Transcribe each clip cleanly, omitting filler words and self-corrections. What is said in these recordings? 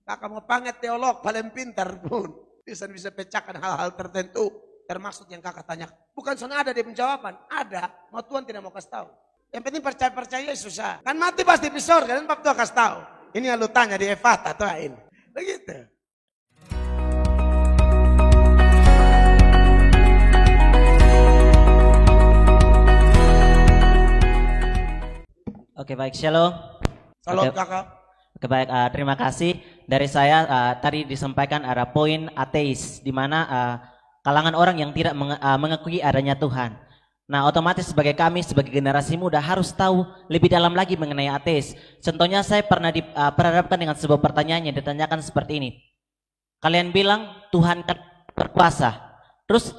Kakak mau panggil teolog paling pintar pun bisa pecahkan hal-hal tertentu termasuk yang kakak tanya. Bukan soalnya ada di penjawaban, ada, mau Tuhan tidak mau kasih tahu. Yang penting percaya susah. Kan mati pasti pisor, kan Bapak Tuhan kasih tahu. Ini yang lu tanya di Efata atau ini. Begitu. Oke, baik, shalom. Shalom Oke. kakak. Oke, baik, terima kasih. Dari saya tadi disampaikan ada poin ateis, di mana kalangan orang yang tidak mengakui adanya Tuhan. Nah, otomatis sebagai kami, sebagai generasi muda harus tahu lebih dalam lagi mengenai ateis. Contohnya saya pernah diperhadapkan dengan sebuah pertanyaan yang ditanyakan seperti ini. Kalian bilang Tuhan kan berkuasa. Terus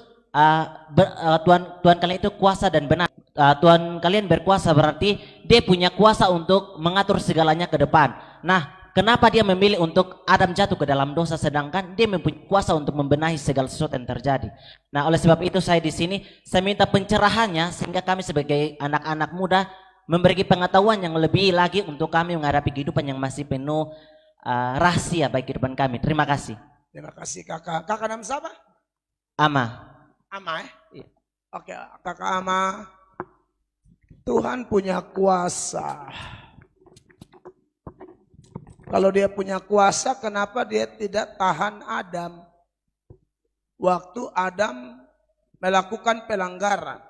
Tuhan kalian itu kuasa dan benar. Tuhan kalian berkuasa berarti dia punya kuasa untuk mengatur segalanya ke depan. Nah, kenapa dia memilih untuk Adam jatuh ke dalam dosa sedangkan dia mempunyai kuasa untuk membenahi segala sesuatu yang terjadi. Nah, oleh sebab itu saya di sini saya minta pencerahannya sehingga kami sebagai anak-anak muda memberi pengetahuan yang lebih lagi untuk kami menghadapi kehidupan yang masih penuh rahasia bagi kehidupan kami. Terima kasih. Terima kasih kakak. Kakak nama siapa? Ama. Ama ya? Oke kakak Ama. Tuhan punya kuasa. Kalau dia punya kuasa, kenapa dia tidak tahan Adam? Waktu Adam melakukan pelanggaran.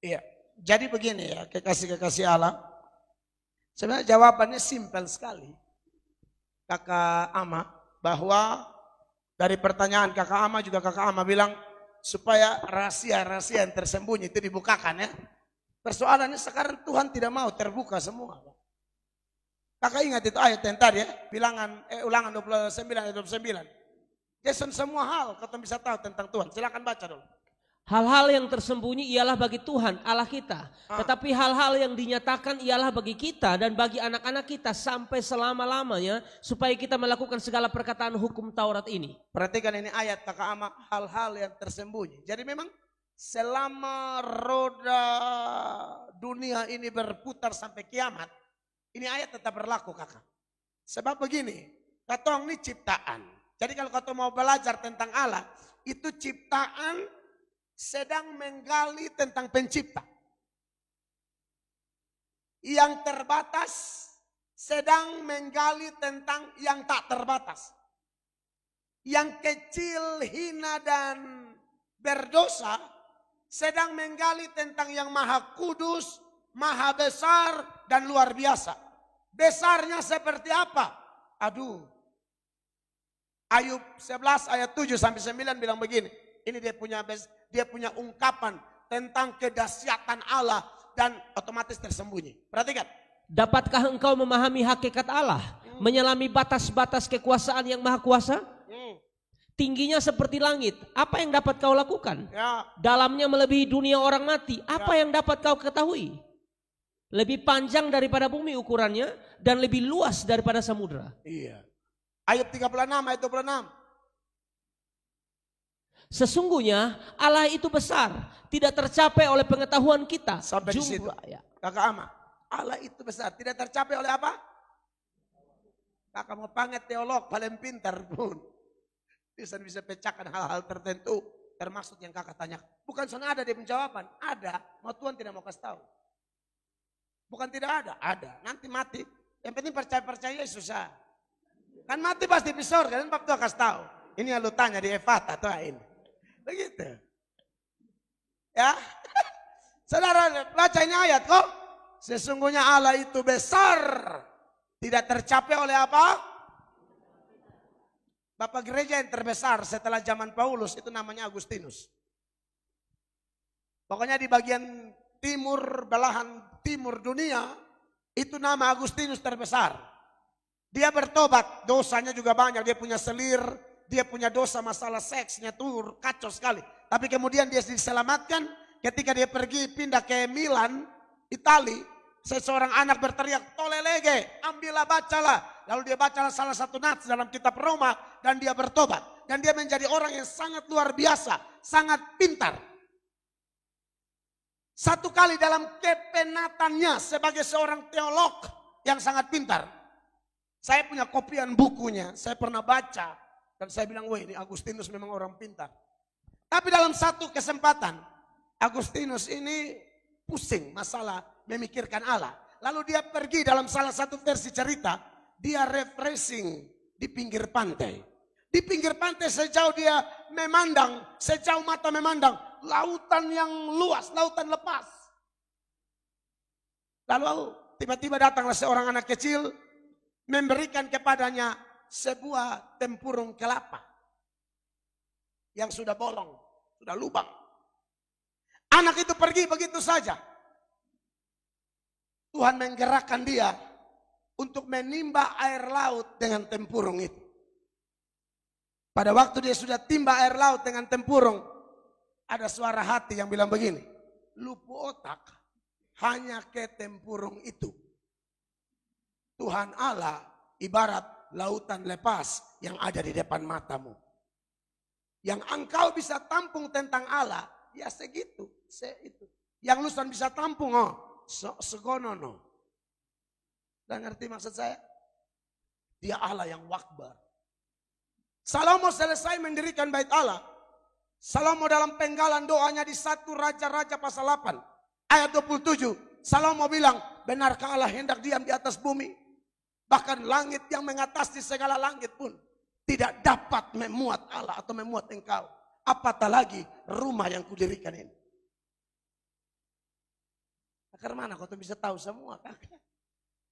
Iya, jadi begini ya, kekasih-kekasih Allah. Sebenarnya jawabannya simpel sekali. Kakak Ama, bahwa dari pertanyaan kakak Ama juga kakak Ama bilang, supaya rahasia-rahasia yang tersembunyi itu dibukakan ya. Persoalannya sekarang Tuhan tidak mau terbuka semua. Kakak ingat itu ayat yang tadi ya, Ulangan 29 ayat 29. Jason semua hal kau bisa tahu tentang Tuhan. Silakan baca dulu. Hal-hal yang tersembunyi ialah bagi Tuhan Allah kita. Tetapi hal-hal yang dinyatakan ialah bagi kita dan bagi anak-anak kita sampai selama-lamanya supaya kita melakukan segala perkataan hukum Taurat ini. Perhatikan ini ayat kakak Ama, hal-hal yang tersembunyi. Jadi memang selama roda dunia ini berputar sampai kiamat, ini ayat tetap berlaku kakak. Sebab begini, katong ini ciptaan. Jadi kalau katong mau belajar tentang Allah, itu ciptaan sedang menggali tentang pencipta. Yang terbatas sedang menggali tentang yang tak terbatas. Yang kecil, hina dan berdosa sedang menggali tentang yang maha kudus, maha besar dan luar biasa. Besarnya seperti apa? Aduh. Ayub 11 ayat 7 sampai 9 bilang begini. Ini dia punya ungkapan tentang kedahsyatan Allah dan otomatis tersembunyi. Perhatikan. Dapatkah engkau memahami hakikat Allah? Menyelami batas-batas kekuasaan yang maha kuasa? Tingginya seperti langit. Apa yang dapat kau lakukan? Ya. Dalamnya melebihi dunia orang mati. Apa yang dapat kau ketahui? Lebih panjang daripada bumi ukurannya dan lebih luas daripada samudra. Iya. Ayat 36 ayat 26. Sesungguhnya Allah itu besar, tidak tercapai oleh pengetahuan kita. Sampai di situ. Ya. Kakak Ama, Allah itu besar, tidak tercapai oleh apa? Kakak mau panggil teolog paling pintar pun bisa pecahkan hal-hal tertentu termasuk yang kakak tanya. Bukan soalnya ada di penjawaban, ada, mau Tuhan tidak mau kasih tahu. Bukan tidak ada, nanti mati. Yang penting percaya susah. Kan mati pasti pisor, kan Bapak Tuhan kasih tahu. Ini yang lu tanya di Efata atau ini. Begitu. Ya. Saudara baca ini ayat kok. Sesungguhnya Allah itu besar. Tidak tercapai oleh apa? Bapak gereja yang terbesar setelah zaman Paulus itu namanya Agustinus. Pokoknya di bagian timur, belahan timur dunia. Itu nama Agustinus terbesar. Dia bertobat. Dosanya juga banyak. Dia punya selir. Dia punya dosa masalah seksnya tuh kacau sekali. Tapi kemudian dia diselamatkan ketika dia pergi pindah ke Milan, Itali. Seseorang anak berteriak, tolelege, ambillah bacalah. Lalu dia bacalah salah satu nats dalam kitab Roma dan dia bertobat. Dan dia menjadi orang yang sangat luar biasa, sangat pintar. Satu kali dalam kepenatannya sebagai seorang teolog yang sangat pintar. Saya punya kopian bukunya, saya pernah baca. Dan saya bilang, wah ini Agustinus memang orang pintar. Tapi dalam satu kesempatan, Agustinus ini pusing masalah memikirkan Allah. Lalu dia pergi dalam salah satu versi cerita, dia refreshing di pinggir pantai. Di pinggir pantai sejauh dia memandang, sejauh mata memandang, lautan yang luas, lautan lepas. Lalu tiba-tiba datanglah seorang anak kecil, memberikan kepadanya sebuah tempurung kelapa yang sudah bolong, sudah lubang. Anak itu pergi begitu saja. Tuhan menggerakkan dia untuk menimba air laut dengan tempurung itu. Pada waktu dia sudah timba air laut dengan tempurung, ada suara hati yang bilang begini, lupu otak hanya ke tempurung itu. Tuhan Allah ibarat lautan lepas yang ada di depan matamu. Yang engkau bisa tampung tentang Allah, ya segitu, itu. Yang lusan bisa tampung, segonono. Dan ngerti maksud saya? Dia Allah yang wakbar. Salomo selesai mendirikan bait Allah. Salomo dalam penggalan doanya di 1 Raja-Raja pasal 8 ayat 27. Salomo bilang, benarkah Allah hendak diam di atas bumi? Bahkan langit yang mengatasi segala langit pun tidak dapat memuat Allah atau memuat engkau. Apatah lagi rumah yang kudirikan ini. Karena mana kau bisa tahu semua, kakak?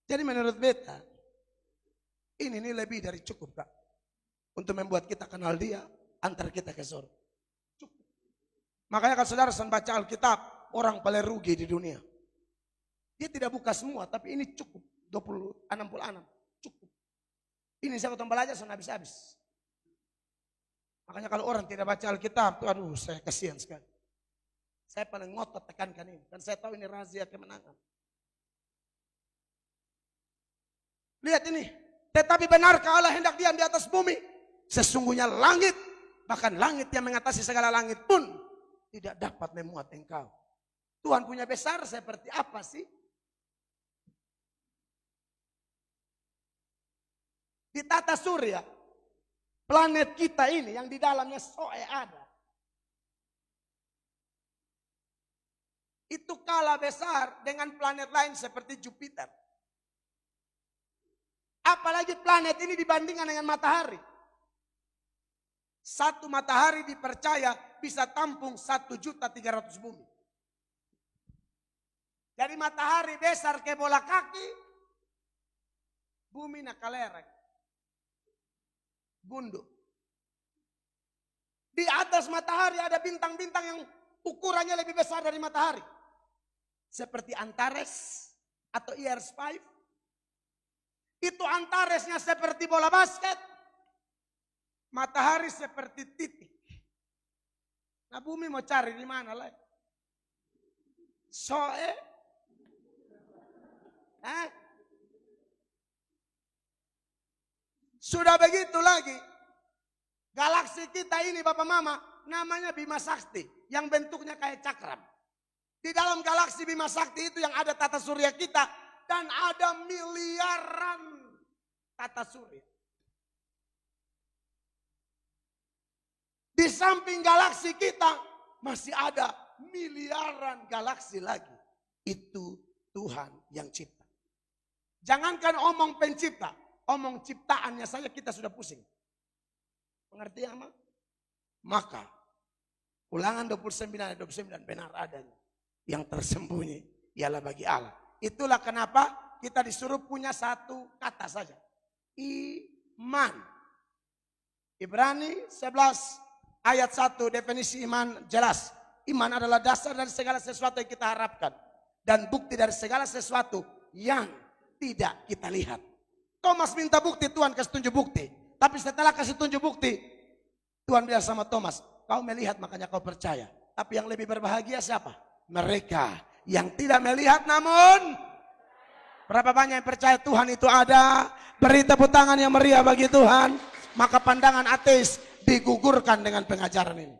Jadi menurut beta, ini lebih dari cukup, Kak. Untuk membuat kita kenal dia, antar kita ke surga. Cukup. Makanya kalau saudara baca Alkitab, orang paling rugi di dunia. Dia tidak buka semua, tapi ini cukup. 66, cukup. Ini saya ketemu belajar, saya habis-habis. Makanya kalau orang tidak baca Alkitab, tuh aduh saya kasihan sekali. Saya paling ngotot tekankan ini, dan saya tahu ini rahasia kemenangan. Lihat ini, tetapi benarkah Allah hendak diam di atas bumi? Sesungguhnya langit, bahkan langit yang mengatasi segala langit pun tidak dapat memuat engkau. Tuhan punya besar seperti apa sih? Di tata surya, planet kita ini yang di dalamnya Soe ada. Itu kalah besar dengan planet lain seperti Jupiter. Apalagi planet ini dibandingkan dengan matahari. Satu matahari dipercaya bisa tampung 1.300.000 bumi. Dari matahari besar ke bola kaki, bumi nakalerek. Bunduk. Di atas matahari ada bintang-bintang yang ukurannya lebih besar dari matahari. Seperti Antares atau ERS-5. Itu Antaresnya seperti bola basket. Matahari seperti titik. Nah bumi mau cari di mana lagi? Soe? Sudah begitu lagi, galaksi kita ini Bapak Mama, namanya Bima Sakti, yang bentuknya kayak cakram. Di dalam galaksi Bima Sakti itu yang ada tata surya kita, dan ada miliaran tata surya. Di samping galaksi kita, masih ada miliaran galaksi lagi. Itu Tuhan yang cipta. Jangankan omong pencipta, omong ciptaannya saja kita sudah pusing. Mengerti apa? Maka Ulangan 29 ayat 29 benar adanya. Yang tersembunyi ialah bagi Allah. Itulah kenapa kita disuruh punya satu kata saja. Iman. Ibrani 11 ayat 1 definisi iman jelas. Iman adalah dasar dari segala sesuatu yang kita harapkan. Dan bukti dari segala sesuatu yang tidak kita lihat. Thomas minta bukti, Tuhan kasih tunjuk bukti. Tapi setelah kasih tunjuk bukti, Tuhan bilang sama Thomas, kau melihat makanya kau percaya. Tapi yang lebih berbahagia siapa? Mereka yang tidak melihat namun berapa banyak yang percaya Tuhan itu ada. Beri tepuk tangan yang meriah bagi Tuhan. Maka pandangan ateis digugurkan dengan pengajaran ini.